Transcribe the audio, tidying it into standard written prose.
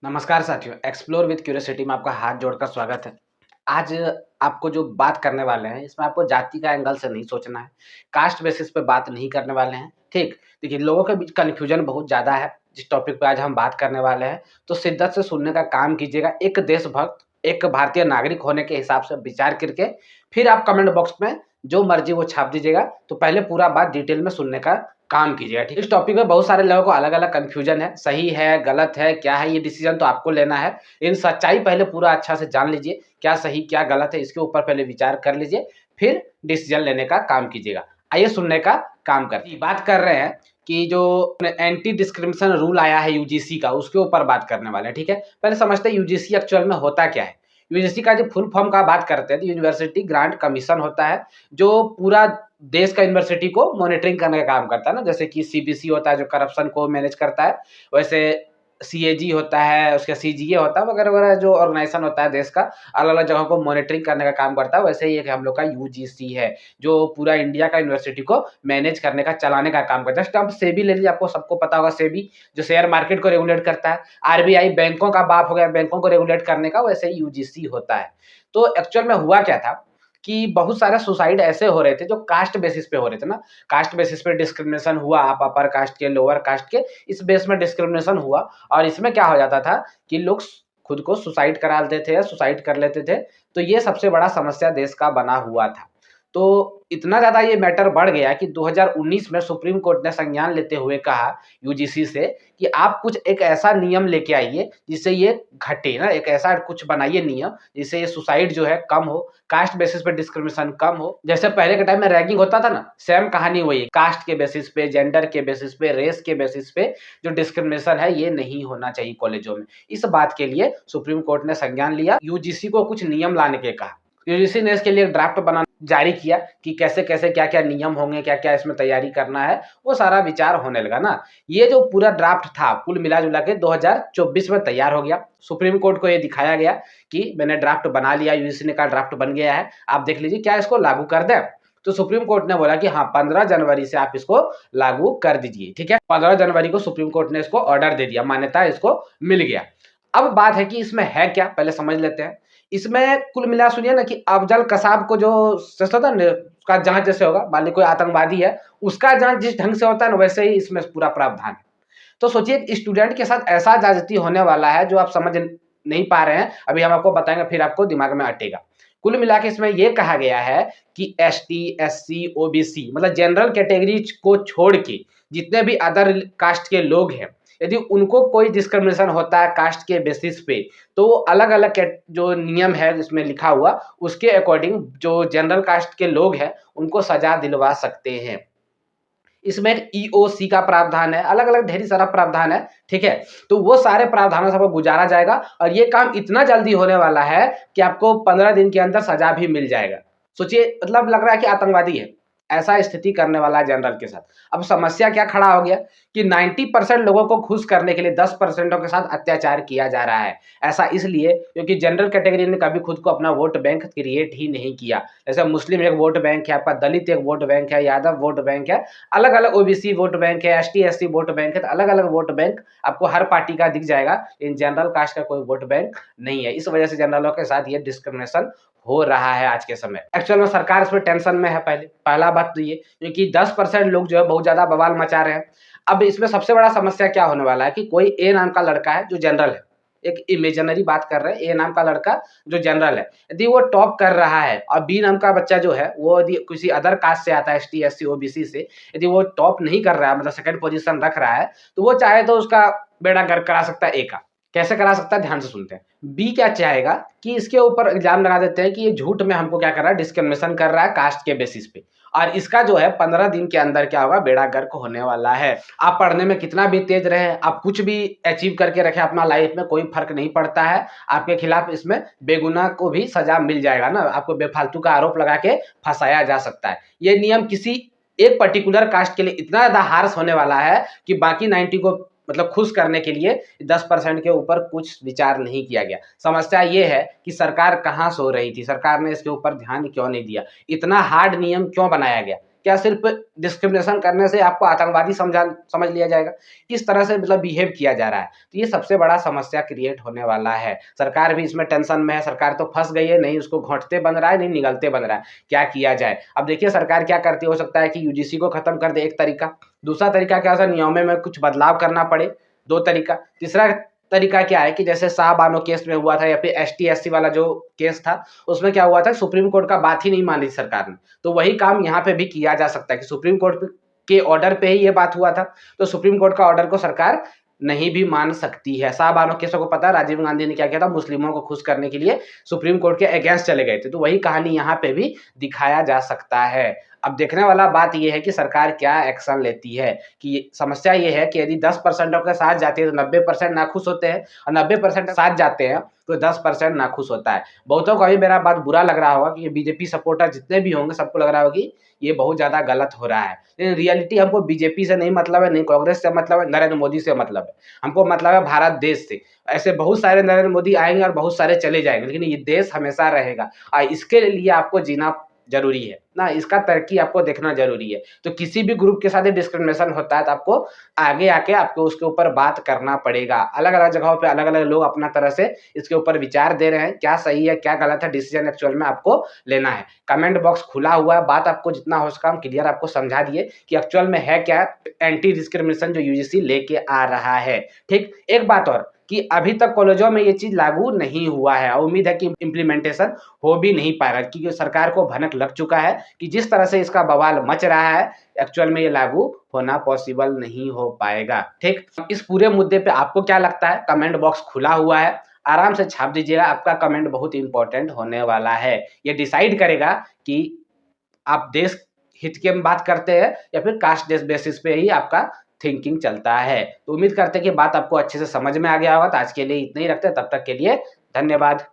नमस्कार साथियों, explore with curiosity में आपका हाथ जोड़कर स्वागत है। आज आपको जो बात करने वाले हैं, इसमें आपको जाति का एंगल से नहीं सोचना है, कास्ट बेसिस पे बात नहीं करने वाले हैं, ठीक? देखिए, लोगों के बीच कन्फ्यूजन बहुत ज़्यादा है, जिस टॉपिक पे आज हम बात करने वाले हैं, तो शिद्दत से सुनने का काम कीजिएगा। एक देशभक्त, एक भारतीय नागरिक होने के हिसाब से विचार करके, फिर आप कमेंट बॉक्स में जो मर्ज़ी वो छाप दीजिएगा, तो पहले पूरा बात डिटेल में सुनने का काम कीजिएगा, ठीक? इस टॉपिक में बहुत सारे लोगों को अलग-अलग कन्फ्यूजन है, सही है, गलत है, क्या है, ये डिसीज़न तो आपको लेना है। लेकिन सच्चाई पहले पूरा अच्छा से जान लीजिए, क्या सही, क्या गलत है, इसके ऊपर पहले विचार कर लीजिए, फिर डिसीज़न लेने का काम कीजिएगा। आइए सुनने का काम करते हैं। बात कर रहे हैं कि जो एंटी डिस्क्रिमिनेशन रूल आया है यूजीसी का, उसके ऊपर बात करने वाले हैं, ठीक है? पहले समझते हैं यूजीसी एक्चुअल में होता क्या है? यूजीसी का जो फुल फॉर्म का बात करते हैं तो यूनिवर्सिटी ग्रांट कमीशन होता है, जो पूरा देश का यूनिवर्सिटी को मॉनिटरिंग करने का काम करता है ना, जैसे कि सीबीसी होता है जो करप्शन को मैनेज करता है, वैसे सीएजी होता है, उसका सीजीए होता है, वगैरह-वगैरह जो ऑर्गेनाइजेशन होता है देश का, अलग-अलग जगहों को मॉनिटरिंग करने का काम करता है, वैसे ही एक हम लोग का यूजीसी है, जो पूरा इंडिया का यूनिवर्सिटी को मैनेज करने का, चलाने का काम करता है। जस्ट आप सेबी ले लीजिए, आपको सबको पता होगा सेबी, जो शेयर मार्केट को रेगुलेट करता है। आरबीआई बैंकों का बाप हो गया, बैंकों को रेगुलेट करने का, वैसे ही यूजीसी होता है। तो एक्चुअल में हुआ क्या था कि बहुत सारे सुसाइड ऐसे हो रहे थे जो कास्ट बेसिस पे हो रहे थे ना, कास्ट बेसिस पे डिस्क्रिमिनेशन हुआ, आप अपर कास्ट के, लोअर कास्ट के, इस बेस में डिस्क्रिमिनेशन हुआ और इसमें क्या हो जाता था कि लोग खुद को सुसाइड करा लेते थे या सुसाइड कर लेते थे, तो ये सबसे बड़ा समस्या देश का बना हुआ था। तो इतना ज़्यादा ये मैटर बढ़ गया कि 2019 में सुप्रीम कोर्ट ने संज्ञान लेते हुए कहा यूजीसी से कि आप कुछ एक ऐसा नियम लेके आइए जिससे ये घटे ना, एक ऐसा कुछ बनाइए नियम जिससे ये सुसाइड जो है कम हो, कास्ट बेसिस पे डिस्क्रिमिनेशन कम हो। जैसे पहले के टाइम में रैगिंग होता था ना, सेम कहानी वही है, कास्ट के बेसिस पे, जेंडर के बेसिस पे, रेस के बेसिस पे जो डिस्क्रिमिनेशन है ये नहीं होना चाहिए कॉलेजों में। इस बात के लिए सुप्रीम कोर्ट ने संज्ञान लिया, यूजीसी को कुछ नियम लाने के कहा। यूजीसी ने इसके लिए ड्राफ्ट बना जारी किया कि कैसे-कैसे, क्या-क्या नियम होंगे, क्या-क्या इसमें तैयारी करना है, वो सारा विचार होने लगा ना। ये जो पूरा ड्राफ्ट था, कुल मिला-जुला के 2024 में तैयार हो गया। सुप्रीम कोर्ट को ये दिखाया गया कि मैंने ड्राफ्ट बना लिया, यूजीसी ने कहा ड्राफ्ट बन गया है, आप देख लीजिए क्या इसको लागू कर दें? तो सुप्रीम कोर्ट ने बोला कि हाँ, 15 जनवरी से आप इसको लागू कर दीजिए, ठीक है? 15 जनवरी को सुप्रीम कोर्ट ने इसको ऑर्डर दे दिया, मान्यता इसको मिल गया। अब बात है कि इसमें है क्या, पहले समझ लेते हैं। इसमें कुल मिला सुनिए ना कि अफजल कसाब को जो जैसे होता है ना, उसका जाँच जैसे होगा, मान लीजिए कोई आतंकवादी है, उसका जाँच जिस ढंग से होता है ना, वैसे ही इसमें पूरा प्रावधान है। तो सोचिए एक स्टूडेंट के साथ ऐसा ज़्यादती होने वाला है जो आप समझ नहीं पा रहे हैं, अभी हम आपको बताएँगे फिर आपको दिमाग में अटेगा। कुल मिला के इसमें ये कहा गया है कि एसटी, एससी, ओबीसी मतलब जनरल कैटेगरीज़ को छोड़ के जितने भी अदर कास्ट के लोग हैं, यदि उनको कोई डिस्क्रिमिनेशन होता है कास्ट के बेसिस पे, तो वो अलग-अलग कैट जो नियम है जिसमें लिखा हुआ, उसके अकॉर्डिंग जो जनरल कास्ट के लोग हैं, उनको सज़ा दिलवा सकते हैं। इसमें एक ईओसी का प्रावधान है, अलग-अलग ढेरी सारा प्रावधान है, ठीक है? तो वो सारे प्रावधानों से आपको गुज़ारा जाएगा और ये काम इतना जल्दी होने वाला है कि आपको 15 दिन के अंदर सज़ा भी मिल जाएगा। सोचिए मतलब लग रहा है कि आतंकवादी है, ऐसा स्थिति करने वाला है जनरल के साथ। अब समस्या क्या खड़ा हो गया कि 90% लोगों को खुश करने के लिए 10% के साथ अत्याचार किया जा रहा है। ऐसा इसलिए क्योंकि जनरल कैटेगरी ने कभी खुद को अपना वोट बैंक क्रिएट ही नहीं किया। जैसे मुस्लिम एक वोट बैंक है, आपका दलित एक वोट बैंक है, यादव वोट बैंक है, अलग-अलग ओबीसी वोट बैंक है, एसटी, एससी वोट बैंक है, तो अलग-अलग वोट बैंक आपको हर पार्टी का दिख जाएगा, लेकिन जनरल कास्ट का कोई वोट बैंक नहीं है। इस वजह से जनरलों के साथ ये डिस्क्रिमिनेशन हो रहा है आज के समय। एक्चुअल में सरकार इसमें टेंशन में है पहला बात तो ये, क्योंकि 10% लोग जो है बहुत ज़्यादा बवाल मचा रहे हैं। अब इसमें सबसे बड़ा समस्या क्या होने वाला है कि कोई ए नाम का लड़का है जो जनरल है, एक इमेजिनरी बात कर रहे हैं, ए नाम का लड़का जो जनरल है, यदि वो टॉप कर रहा है और बी नाम का बच्चा जो है वो यदि किसी अदर कास्ट से आता है, एसटी, एससी, ओबीसी से, यदि वो टॉप नहीं कर रहा है मतलब सेकंड पोजीशन रख रहा है, तो वो चाहे तो उसका बेड़ा गर्क करा सकता है ए का। कैसे करा सकता है ध्यान से सुनते हैं। बी क्या चाहेगा कि इसके ऊपर इल्ज़ाम लगा देते हैं कि ये झूठ में हमको क्या कर रहा है, डिस्क्रिमिनेशन कर रहा है कास्ट के बेसिस पे, और इसका जो है 15 दिन के अंदर क्या होगा, बेड़ा गर्क होने वाला है। आप पढ़ने में कितना भी तेज रहे, आप कुछ भी अचीव करके रखें अपना लाइफ में, कोई फ़र्क नहीं पड़ता है। आपके खिलाफ इसमें बेगुनाह को भी सज़ा मिल जाएगा ना, आपको बेफालतू का आरोप लगा के फँसाया जा सकता है। ये नियम किसी एक पर्टिकुलर कास्ट के लिए इतना ज़्यादा हार्श होने वाला है कि बाकी 90 को मतलब खुश करने के लिए 10% के ऊपर कुछ विचार नहीं किया गया। समस्या ये है कि सरकार कहाँ सो रही थी, सरकार ने इसके ऊपर ध्यान क्यों नहीं दिया, इतना हार्ड नियम क्यों बनाया गया? क्या सिर्फ़ डिस्क्रिमिनेशन करने से आपको आतंकवादी समझ लिया जाएगा? किस तरह से मतलब बिहेव किया जा रहा है। तो ये सबसे बड़ा समस्या क्रिएट होने वाला है। सरकार भी इसमें टेंशन में है, सरकार तो फँस गई है, नहीं उसको घोंटते बन रहा है, नहीं निगलते बन रहा है। क्या किया जाए? अब देखिए सरकार क्या करती है, हो सकता है कि यूजीसी को खत्म कर दे, एक तरीका। दूसरा तरीका क्या हो सकता है, नियमों में कुछ बदलाव करना पड़े, 2 तरीका। तीसरा तरीका क्या है कि जैसे शाहबानो केस में हुआ था या फिर एसटी-एससी वाला जो केस था, उसमें क्या हुआ था, सुप्रीम कोर्ट का बात ही नहीं मानी सरकार ने। तो वही काम यहाँ पे भी किया जा सकता है कि सुप्रीम कोर्ट के ऑर्डर पे ही ये बात हुआ था, तो सुप्रीम कोर्ट का ऑर्डर को सरकार नहीं भी मान सकती है। शाहबानो केस को पता है, राजीव गांधी ने क्या किया था, मुस्लिमों को खुश करने के लिए सुप्रीम कोर्ट के अगेंस्ट चले गए थे। तो वही कहानी यहाँ पे भी दिखाया जा सकता है। अब देखने वाला बात ये है कि सरकार क्या एक्शन लेती है, कि समस्या ये है कि यदि 10% के साथ जाती है तो 90% नाखुश होते हैं, और 90% साथ जाते हैं तो 10% नाखुश होता है। बहुतों को अभी मेरा बात बुरा लग रहा होगा कि ये बीजेपी सपोर्टर जितने भी होंगे, सबको लग रहा होगा कि ये बहुत ज़्यादा गलत हो रहा है। लेकिन रियलिटी, हमको बीजेपी से नहीं मतलब है, नहीं कांग्रेस से मतलब है, नरेंद्र मोदी से मतलब है। हमको मतलब है भारत देश से। ऐसे बहुत सारे नरेंद्र मोदी आएँगे और बहुत सारे चले जाएँगे, लेकिन ये देश हमेशा रहेगा। इसके लिए आपको जीना ज़रूरी है ना, इसका तरक्की आपको देखना ज़रूरी है। तो किसी भी ग्रुप के साथ ये डिस्क्रिमिनेशन होता है तो आपको आगे आके आपको उसके ऊपर बात करना पड़ेगा। अलग-अलग जगहों पे अलग-अलग लोग अपना तरह से इसके ऊपर विचार दे रहे हैं, क्या सही है, क्या गलत है, डिसीज़न एक्चुअल में आपको लेना है। कमेंट बॉक्स खुला हुआ है, बात आपको जितना हो सका हम क्लियर आपको समझा दिए कि एक्चुअल में है क्या एंटी डिस्क्रिमिनेशन जो यूजीसी लेके आ रहा है। ठीक? एक बात और कि अभी तक कॉलेजों में ये चीज़ लागू नहीं हुआ है, और उम्मीद है कि इम्प्लीमेंटेशन हो भी नहीं पाएगा, क्योंकि सरकार को भनक लग चुका है कि जिस तरह से इसका बवाल मच रहा है, एक्चुअल में ये लागू होना पॉसिबल नहीं हो पाएगा। ठीक? इस पूरे मुद्दे पे आपको क्या लगता है? कमेंट बॉक्स खुला हुआ है, आराम से छाप दीजिएगा, आपका कमेंट बहुत इम्पोर्टेंट होने वाला है। ये डिसाइड करेगा कि आप देश हित की हम बात करते हैं या फिर कास्ट बेसिस पे ही आपका थिंकिंग चलता है। तो उम्मीद करते हैं कि बात आपको अच्छे से समझ में आ गया होगा। तो आज के लिए इतना ही रखते हैं, तब तक के लिए धन्यवाद।